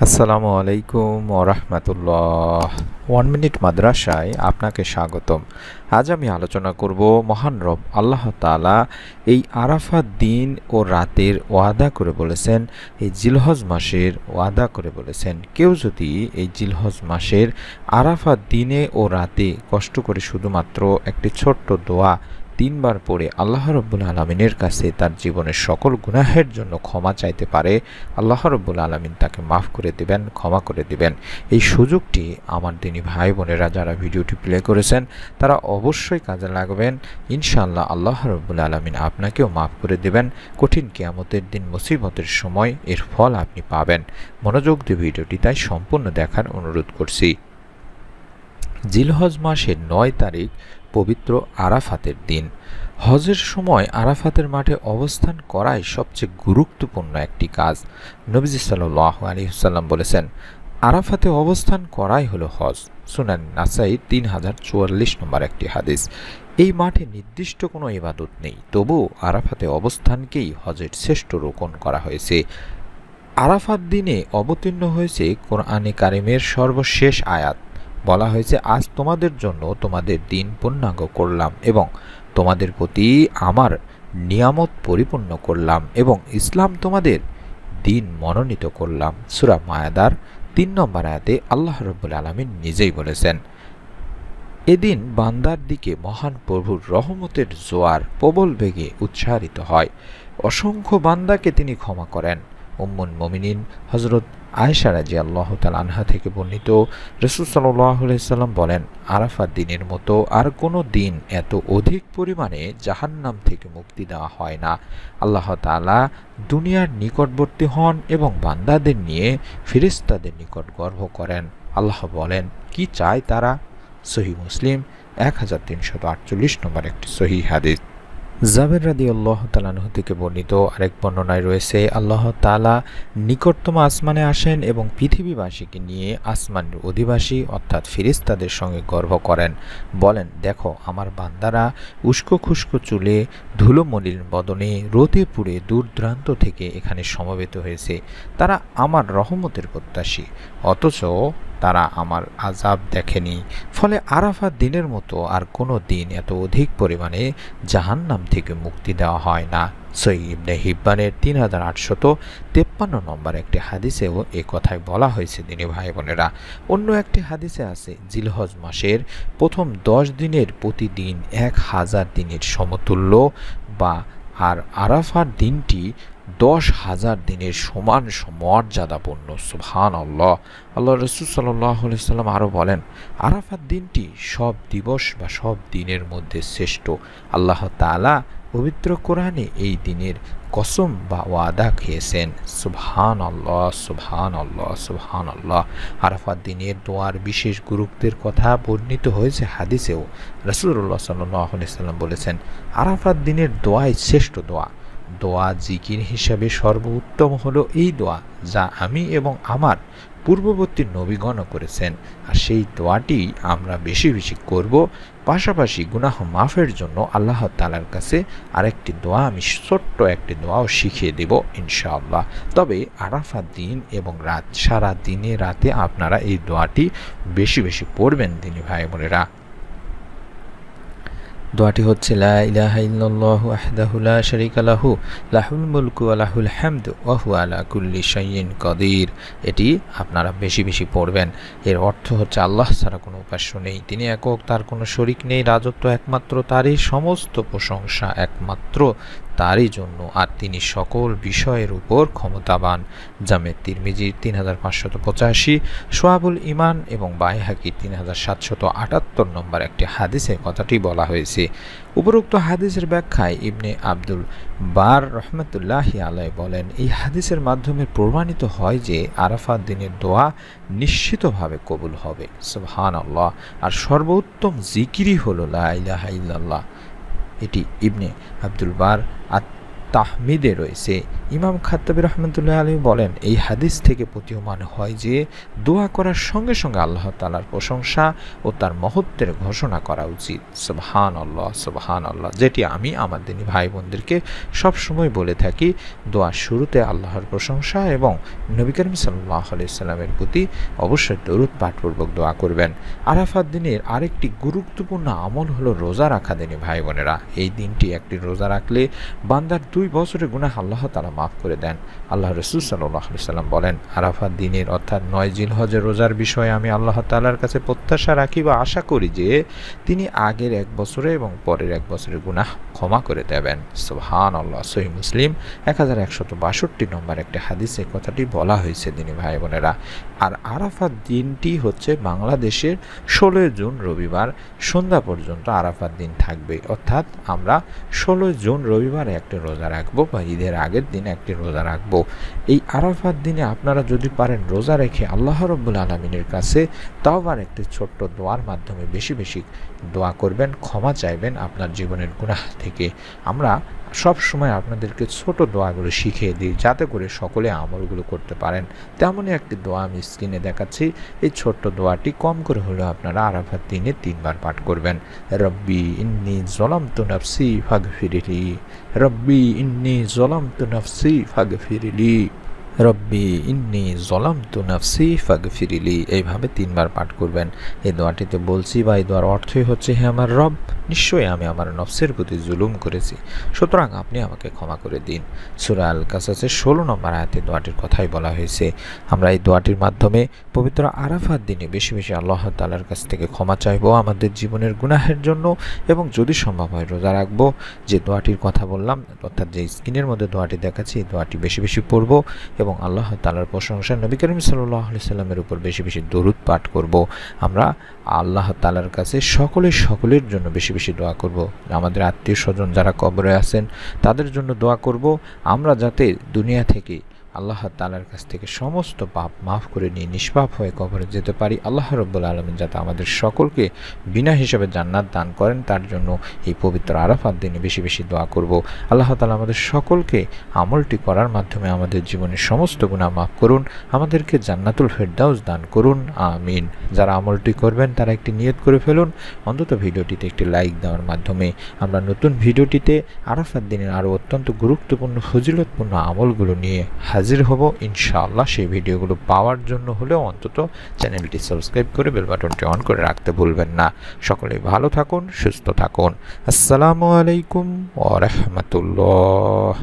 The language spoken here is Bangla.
আসসালামু আলাইকুম ওয়া রাহমাতুল্লাহ। 1 মিনিট মাদ্রাসায় আপনাকে স্বাগতম। আজ আমি আলোচনা করব মহান রব আল্লাহ তাআলা এই আরাফাত দিন ও রাতের ওয়াদা করে বলেছেন, এই জিলহজ মাসের ওয়াদা করে বলেছেন, কেউ যদি এই জিলহজ মাসের আরাফাত দিনে ও রাতে কষ্ট করে শুধুমাত্র একটি ছোট্ট দোয়া 3 বার পড়ে আল্লাহ রাব্বুল আলামিনের কাছে তার জীবনের সকল গুনাহের জন্য ক্ষমা চাইতে পারে, আল্লাহ রাব্বুল আলামিন তাকে মাফ করে দিবেন, ক্ষমা করে দিবেন। এই সুযোগটি আমার দিনী ভাই বোনেরা যারা ভিডিওটি প্লে করেছেন তারা অবশ্যই কাজে লাগাবেন। ইনশাআল্লাহ আল্লাহ রাব্বুল আলামিন আপনাকেও মাফ করে দিবেন। কঠিন কিয়ামতের দিন মুসিবতের সময় এর ফল আপনি পাবেন। মনোযোগ দিয়ে ভিডিওটি তাই সম্পূর্ণ দেখার অনুরোধ করছি। জিলহজ মাসের 9 তারিখ পবিত্র আরাফাতের দিন। হজের সময় আরাফাতের মাঠে অবস্থান করাই সবচেয়ে গুরুত্বপূর্ণ একটি কাজ। নবীজি সাল্লাল্লাহু আলাইহি ওয়াসাল্লাম বলেছেন, আরাফাতে অবস্থান করাই হলো হজ। সুনান নাসাই 3044 নম্বর একটি হাদিস। এই মাঠে নির্দিষ্ট কোনো ইবাদত নেই, তবু আরাফাতে অবস্থানকেই হজের শ্রেষ্ঠ রোকন করা হয়েছে। আরাফাত দিনে অবতীর্ণ হয়েছে কোরআনে কারিমের সর্বশেষ আয়াত। বলা হয়েছে, আজ তোমাদের জন্য তোমাদের দিন পূর্ণাঙ্গ করলাম এবং তোমাদের প্রতি আমার নিয়ামত পরিপূর্ণ করলাম এবং ইসলাম তোমাদের দিন মনোনীত করলাম। সূরা মায়াদার 3 নম্বর আয়াতে আল্লাহ রাব্বুল আলামিন নিজেই বলেছেন। এদিন বান্দার দিকে মহান প্রভুর রহমতের জোয়ার প্রবল বেগে উচ্চারিত হয়। অসংখ্য বান্দাকে তিনি ক্ষমা করেন। উম্মুল মুমিনিন হযরত আয়েশা রাদিয়াল্লাহু তাআলা আনহা থেকে বর্ণিত, রাসূল সাল্লাল্লাহু আলাইহি সাল্লাম বলেন, আরাফাত দিনের মতো আর কোনো দিন এত অধিক পরিমাণে জাহান্নাম থেকে মুক্তি দেওয়া হয় না। আল্লাহ তাআলা দুনিয়ার নিকটবর্তী হন এবং বান্দাদের নিয়ে ফেরেশতাদের নিকট গর্ব করেন। আল্লাহ বলেন, কি চায় তারা? সহিহ মুসলিম 1348 নম্বর একটি সহিহ হাদিস। জাবের রাদিয়াল্লাহু তাআলা আনহু থেকে বর্ণিত আরেক বর্ণনায় রয়েছে, আল্লাহ তাআলা নিকটতম আসমানে আসেন এবং পৃথিবীবাসীকে নিয়ে আসমানের অধিবাসী অর্থাৎ ফেরেশতাদের সঙ্গে গর্ব করেন। বলেন, দেখো আমার বান্দারা উস্কো খুস্কো চুলে ধুলোমলিন বদনে রোদে পুড়ে দূর দূরান্ত থেকে এখানে সমবেত হয়েছে। তারা আমার রহমতের প্রত্যাশী, অথচ তারা আমার আযাব দেখেনি। ফলে আরাফাত দিনের মতো আর কোনো দিন এত অধিক পরিমাণে জাহান্নাম থেকে মুক্তি দেওয়া হয় না। সহিহ ইবনে হিব্বানের 3853 নম্বর একটি হাদিসেও এ কথাই বলা হয়েছে। দিনী ভাই বোনেরা, অন্য একটি হাদিসে আছে, জিলহজ মাসের প্রথম 10 দিনের প্রতিদিন 1000 দিনের সমতুল্য বা আর আরাফার দিনটি 10,000 দিনের সমান মর্যাদাপূর্ণ। সুবহানাল্লাহ। আল্লাহ রাসূল সাল্লাল্লাহু আলাইহি সাল্লাম আরও বলেন, আরাফাত দিনটি সব দিবস বা সব দিনের মধ্যে শ্রেষ্ঠ। আল্লাহ তাআলা পবিত্র কোরআনে এই দিনের কসম বা ওয়াদা খেয়েছেন। সুবহানাল্লাহ, সুবহানাল্লাহ, সুবহানাল্লাহ। আরাফাত দিনের দোয়ার বিশেষ গুরুত্বের কথা বর্ণিত হয়েছে হাদিসেও। রাসূলুল্লাহ সাল্লাল্লাহু আলাইহি সাল্লাম বলেছেন, আরাফাত দিনের দোয়াই শ্রেষ্ঠ দোয়া। দোয়া জিকির হিসাবে সর্বোত্তম হলো এই দোয়া যা আমি এবং আমার পূর্ববর্তী নবীগণও করেছেন, আর সেই দোয়াটি আমরা বেশি বেশি করব। পাশাপাশি গুনাহ মাফের জন্য আল্লাহ তাআলার কাছে আরেকটি দোয়া, আমি ছোট্ট একটি দোয়াও শিখিয়ে দেব ইনশাআল্লাহ। তবে আরাফাত দিন এবং রাত, সারা দিনে রাতে আপনারা এই দোয়াটি বেশি বেশি পড়বেন দিনী ভাই বোনেরা। দোয়াটি হচ্ছে, লা ইলাহা ইল্লাল্লাহু ওয়াহদাহু লা শারীকা লাহু লাহুল মুলকু ওয়া লাহুল হামদু ওয়া হুয়া আলা কুল্লি শাইইন কাদির। এটি আপনারা বেশি বেশি পড়বেন। এর অর্থ হচ্ছে, আল্লাহ ছাড়া কোনো উপাস্য নেই, তিনি একক, তার কোনো শরীক নেই, রাজত্ব একমাত্র তারই, সমস্ত প্রশংসা একমাত্র তারই জন্য, আর তিনি সকল বিষয়ের উপর ক্ষমতাবান। জামে তিরমিজি 3585, সোয়াবুল ইমান এবং বাইহাকি 3778 নম্বর একটি হাদিসে কথাটি বলা হয়েছে। উপরোক্ত হাদিসের ব্যাখ্যায় ইবনে আব্দুল বার রহমতুল্লাহি আলাইহি বলেন, এই হাদিসের মাধ্যমে প্রমাণিত হয় যে আরাফাত দিনের দোয়া নিশ্চিতভাবে কবুল হবে। সুবহানাল্লাহ। আর সর্বোত্তম জিকিরই হলো লা ইলাহা ইল্লাল্লাহ। এটি ইবনে আব্দুল বার তাহমিদে রয়েছে। ইমাম খাত্তাবী রহমতুল্লাহ আলাইহি বলেন, এই হাদিস থেকে প্রতীয়মান হয় যে দোয়া করার সঙ্গে সঙ্গে আল্লাহ তাআলার প্রশংসা ও তার মহত্বের ঘোষণা করা উচিত। সুবহানাল্লাহ, সুবহানাল্লাহ, যেটি আমি আমার দিনী ভাই বোনদেরকে সবসময় বলে থাকি। দোয়ার শুরুতে আল্লাহর প্রশংসা এবং নবী করিম সাল্লাল্লাহু আলাইহি সাল্লামের প্রতি অবশ্যই দরুদ পাঠপূর্বক দোয়া করবেন। আরাফাত দিনের আরেকটি গুরুত্বপূর্ণ আমল হলো রোজা রাখা। দিনী ভাই বোনেরা, এই দিনটি একটি রোজা রাখলে বান্দার 2 বছরের গুনাহ আল্লাহ তাআলা মাফ করে দেন। আল্লাহ রাসূল সাল্লাল্লাহু আলাইহি সাল্লাম বলেন, আরাফাত দিনের অর্থাৎ 9 জিলহজের রোজার বিষয়ে আমি আল্লাহ তাআলার কাছে প্রত্যাশা রাখি বা আশা করি যে তিনি আগের 1 বছরে এবং পরের 1 বছরের গুনাহ ক্ষমা করে দেবেন। সুবহানাল্লাহ। সহিহ মুসলিম 1162 নম্বর একটি হাদিসে কথাটি বলা হয়েছে। দিনী ভাই বোনেরা, আর আরাফাত দিনটি হচ্ছে বাংলাদেশের 16 জুন রবিবার সন্ধ্যা পর্যন্ত আরাফাত দিন থাকবে। অর্থাৎ আমরা 16 জুন রবিবারে একটি রোজা রাখবো বা ঈদের আগের দিন একটি রোজা রাখবো। এই আরাফাত দিনে আপনারা যদি পারেন রোজা রেখে আল্লাহ রাব্বুল আলামিনের কাছে তাওবার একটি ছোট্ট দোয়ার মাধ্যমে বেশি বেশি দোয়া করবেন, ক্ষমা চাইবেন আপনার জীবনের গুনাহ থেকে। আমরা সব সময় আপনাদেরকে ছোট দোয়াগুলো শিখিয়ে দিই যাতে করে সকলে আমলগুলো করতে পারেন। তেমনই একটি দোয়া আমি স্ক্রিনে দেখাচ্ছি। এই ছোট্ট দোয়াটি কম করে হলেও আপনারা আরাফাত দিনে 3 বার পাঠ করবেন। রব্বি ইন্নী যালামতু নাফসি ফাগফিরলি, রব্বি ইন্নী যালামতু নাফসি ফাগফিরলি, রব্বি ইন্নী যালামতু নাফসি ফাগফিরলি। এইভাবে 3 বার পাঠ করবেন। এই দোয়াটিতে বলছি বা এই দোয়ার অর্থই হচ্ছে, হে আমার রব, নিশ্চয়ই আমি আমার নফসের প্রতি জুলুম করেছি, সুতরাং আপনি আমাকে ক্ষমা করে দিন। সূরা আল কাসাসের 16 নম্বর আয়াতে দোয়াটির কথাই বলা হয়েছে। আমরা এই দোয়াটির মাধ্যমে পবিত্র আরাফাত দিনে বেশি বেশি আল্লাহ তাআলার কাছ থেকে ক্ষমা চাইব আমাদের জীবনের গুনাহের জন্য, এবং যদি সম্ভব হয় রোজা রাখবো। যে দোয়াটির কথা বললাম, অর্থাৎ যে স্ক্রিনের মধ্যে দোয়াটি দেখাচ্ছি, এই দোয়াটি বেশি বেশি পড়ব এবং আল্লাহ তাআলার প্রশংসা, নবী করিম সাল্লাল্লাহু আলাইহি সাল্লামের উপর বেশি বেশি দরুদ পাঠ করব। আমরা আল্লাহ তাআলার কাছে সকলের জন্য বেশি বেশি দোয়া করব। আমাদের আত্মীয় স্বজন যারা কবরে আছেন তাদের জন্য দোয়া করব, আমরা যাতে দুনিয়া থেকে আল্লাহ তাআলার কাছ থেকে সমস্ত পাপ মাফ করে নিয়ে নিষ্পাপ হয়ে কবরে যেতে পারি। আল্লাহ রাব্বুল আলামিন যাতে আমাদের সকলকে বিনা হিসাবে জান্নাত দান করেন, তার জন্য এই পবিত্র আরাফাত দিনে বেশি বেশি দোয়া করব। আল্লাহ তাআলা আমাদের সকলকে আমলটি করার মাধ্যমে আমাদের জীবনের সমস্ত গুনাহ মাফ করুন, আমাদেরকে জান্নাতুল ফেরদাউস দান করুন, আমিন। যারা আমলটি করবেন তারা একটি নিয়ত করে ফেলুন, অন্তত ভিডিওটিতে একটি লাইক দেওয়ার মাধ্যমে। আমরা নতুন ভিডিওটিতে আরাফাত দিনের আরও অত্যন্ত গুরুত্বপূর্ণ ফজিলতপূর্ণ আমলগুলো নিয়ে হাজির হব ইনশাআল্লাহ। সেই ভিডিওগুলো পাওয়ার জন্য হলেও অন্তত চ্যানেলটি সাবস্ক্রাইব করে বেল বাটনটি অন করে রাখতে ভুলবেন না। সকলে ভালো থাকুন, সুস্থ থাকুন। আসসালামু আলাইকুম ওয়া রাহমাতুল্লাহ।